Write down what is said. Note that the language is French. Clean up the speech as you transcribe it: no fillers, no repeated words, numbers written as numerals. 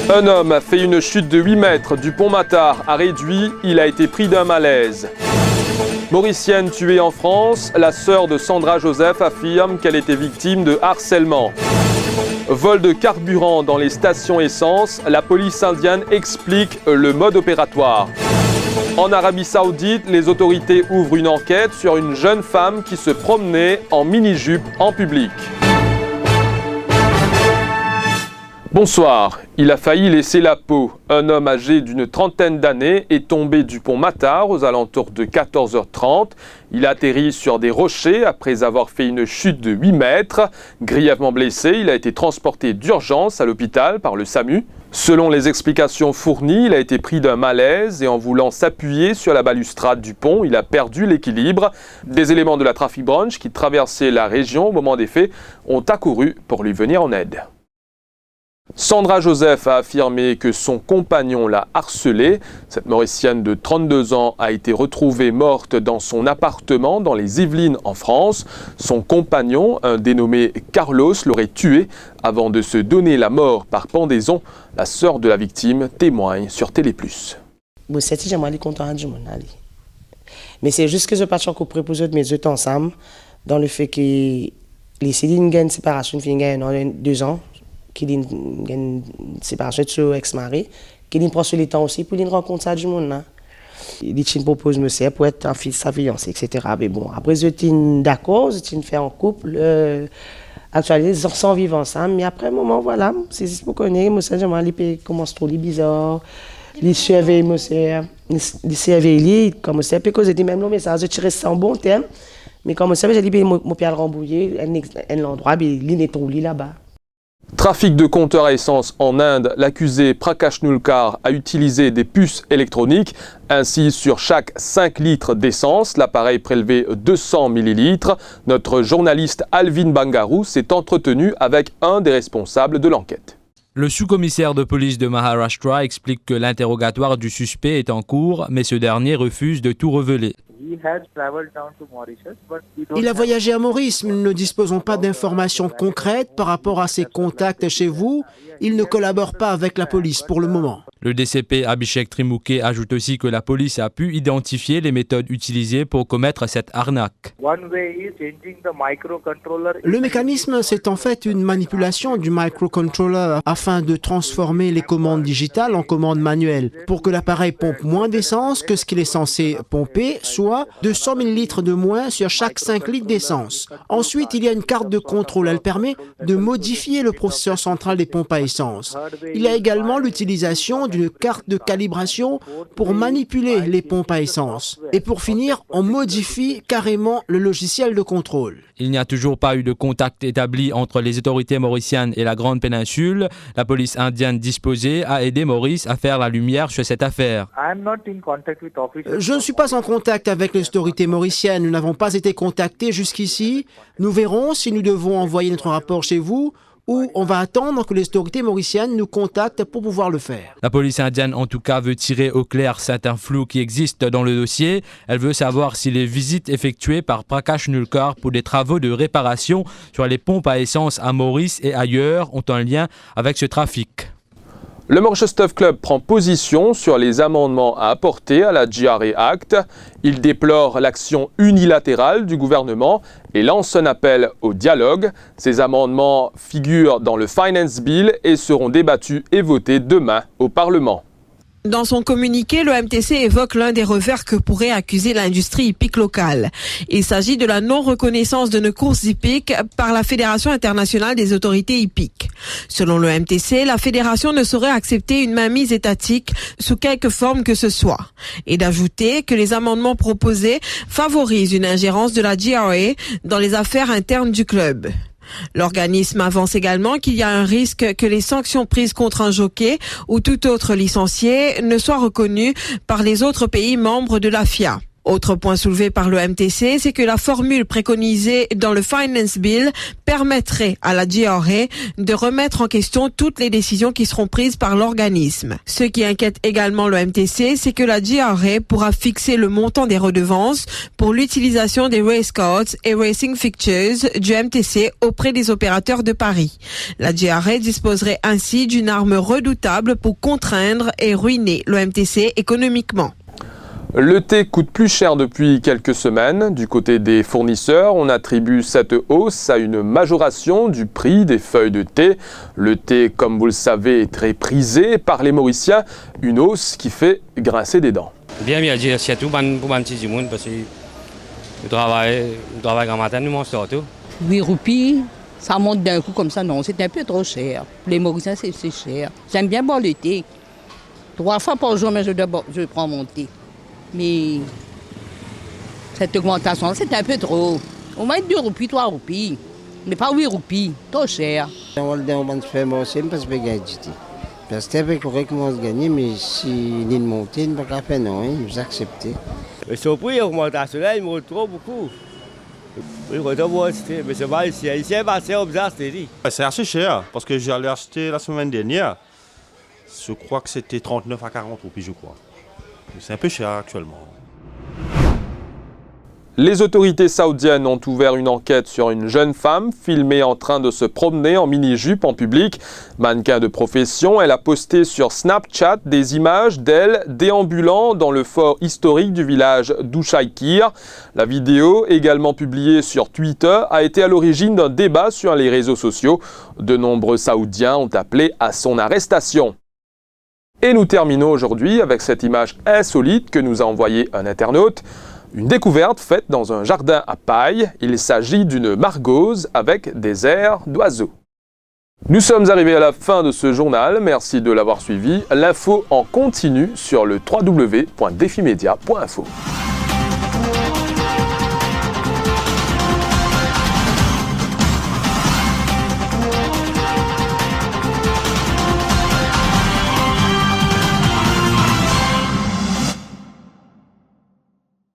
Un homme a fait une chute de 8 mètres du pont Matard à Réduit. Il a été pris d'un malaise. Mauricienne tuée en France, la sœur de Sandra Joseph affirme qu'elle était victime de harcèlement. Vol de carburant dans les stations essence, la police indienne explique le mode opératoire. En Arabie Saoudite, les autorités ouvrent une enquête sur une jeune femme qui se promenait en mini-jupe en public. Bonsoir, il a failli laisser la peau. Un homme âgé d'une trentaine d'années est tombé du pont Matard aux alentours de 14h30. Il a atterri sur des rochers après avoir fait une chute de 8 mètres. Grièvement blessé, il a été transporté d'urgence à l'hôpital par le SAMU. Selon les explications fournies, il a été pris d'un malaise et en voulant s'appuyer sur la balustrade du pont, il a perdu l'équilibre. Des éléments de la Traffic Branch qui traversaient la région au moment des faits ont accouru pour lui venir en aide. Sandra Joseph a affirmé que son compagnon l'a harcelée. Cette Mauricienne de 32 ans a été retrouvée morte dans son appartement dans les Yvelines en France. Son compagnon, un dénommé Carlos, l'aurait tuée avant de se donner la mort par pendaison. La sœur de la victime témoigne sur Télé+. Mais c'est juste que je parle encore pour eux de mes deux ensemble dans le fait que les Céline gagnent une séparation de 2 ans. Qui a une séparation de son ex-mari, qui prend sur le temps aussi pour une rencontre ça du monde. Il propose monsieur pour être sa fiancée, etc. Mais bon, après, je suis d'accord, je suis fait en couple. Actuellement, ils sont vivre ensemble. Mais après un moment, voilà, c'est juste pour connaître. Monsieur, il commence trop bizarre. Il surveille monsieur, il surveille, comme monsieur, puis cause de même le message, je tire ça en bon terme. Mais comme monsieur, j'ai dit, mon père rembouillé, un endroit, il est trop là-bas. Trafic de compteurs à essence en Inde, l'accusé Prakash Nulkar a utilisé des puces électroniques. Ainsi, sur chaque 5 litres d'essence, l'appareil prélevait 200 millilitres. Notre journaliste Alvin Bangaroo s'est entretenu avec un des responsables de l'enquête. Le sous-commissaire de police de Maharashtra explique que l'interrogatoire du suspect est en cours, mais ce dernier refuse de tout révéler. Il a voyagé à Maurice, mais nous ne disposons pas d'informations concrètes par rapport à ses contacts chez vous. Il ne collabore pas avec la police pour le moment. Le DCP Abhishek Trimouké ajoute aussi que la police a pu identifier les méthodes utilisées pour commettre cette arnaque. Le mécanisme, c'est en fait une manipulation du microcontroller afin de transformer les commandes digitales en commandes manuelles pour que l'appareil pompe moins d'essence que ce qu'il est censé pomper, soit 200 ml de moins sur chaque 5 litres d'essence. Ensuite, il y a une carte de contrôle. Elle permet de modifier le processeur central des pompes à essence. Il y a également l'utilisation d'une carte de calibration pour manipuler les pompes à essence. Et pour finir, on modifie carrément le logiciel de contrôle. Il n'y a toujours pas eu de contact établi entre les autorités mauriciennes et la Grande Péninsule. La police indienne disposée a aidé Maurice à faire la lumière sur cette affaire. Je ne suis pas en contact avec les autorités mauriciennes. Nous n'avons pas été contactés jusqu'ici. Nous verrons si nous devons envoyer notre rapport chez vous ou on va attendre que les autorités mauriciennes nous contactent pour pouvoir le faire. La police indienne, en tout cas, veut tirer au clair certains flous qui existent dans le dossier. Elle veut savoir si les visites effectuées par Prakash Nulkar pour des travaux de réparation sur les pompes à essence à Maurice et ailleurs ont un lien avec ce trafic. Le Mauritius Turf Club prend position sur les amendements à apporter à la GRA Act. Il déplore l'action unilatérale du gouvernement et lance un appel au dialogue. Ces amendements figurent dans le Finance Bill et seront débattus et votés demain au Parlement. Dans son communiqué, le MTC évoque l'un des revers que pourrait accuser l'industrie hippique locale. Il s'agit de la non-reconnaissance de nos courses hippiques par la Fédération internationale des autorités hippiques. Selon le MTC, la fédération ne saurait accepter une mainmise étatique sous quelque forme que ce soit. Et d'ajouter que les amendements proposés favorisent une ingérence de la GRA dans les affaires internes du club. L'organisme avance également qu'il y a un risque que les sanctions prises contre un jockey ou tout autre licencié ne soient reconnues par les autres pays membres de la FIA. Autre point soulevé par le MTC, c'est que la formule préconisée dans le Finance Bill permettrait à la GRA de remettre en question toutes les décisions qui seront prises par l'organisme. Ce qui inquiète également le MTC, c'est que la GRA pourra fixer le montant des redevances pour l'utilisation des race cards et racing fixtures du MTC auprès des opérateurs de paris. La GRA disposerait ainsi d'une arme redoutable pour contraindre et ruiner le MTC économiquement. Le thé coûte plus cher depuis quelques semaines. Du côté des fournisseurs, on attribue cette hausse à une majoration du prix des feuilles de thé. Le thé, comme vous le savez, est très prisé par les Mauriciens. Une hausse qui fait grincer des dents. Bien, surtout pour les petits gens, parce que le travail grand matin, nous mangeons tout. 8 roupies, ça monte d'un coup comme ça, non, c'est un peu trop cher. Les Mauriciens, c'est cher. J'aime bien boire le thé. 3 fois par jour, mais je prends mon thé. Mais cette augmentation, c'est un peu trop. Au moins 2 roupies, 3 roupies. Mais pas 8 roupies, trop cher. On va faire aussi parce que gagner. Parce que c'est correct qu'on va gagner, mais si il monte, il ne va pas faire non, nous accepter. Le prix augmentation là, il me retrouve beaucoup. Oui, mais c'est pas ici. Ici, c'est assez cher parce que j'allais acheter la semaine dernière. Je crois que c'était 39 à 40 roupies, je crois. C'est un peu cher actuellement. Les autorités saoudiennes ont ouvert une enquête sur une jeune femme filmée en train de se promener en mini-jupe en public. Mannequin de profession, elle a posté sur Snapchat des images d'elle déambulant dans le fort historique du village d'Ushaykir. La vidéo, également publiée sur Twitter, a été à l'origine d'un débat sur les réseaux sociaux. De nombreux Saoudiens ont appelé à son arrestation. Et nous terminons aujourd'hui avec cette image insolite que nous a envoyée un internaute. Une découverte faite dans un jardin à paille. Il s'agit d'une margose avec des airs d'oiseau. Nous sommes arrivés à la fin de ce journal. Merci de l'avoir suivi. L'info en continu sur le www.defimedia.info.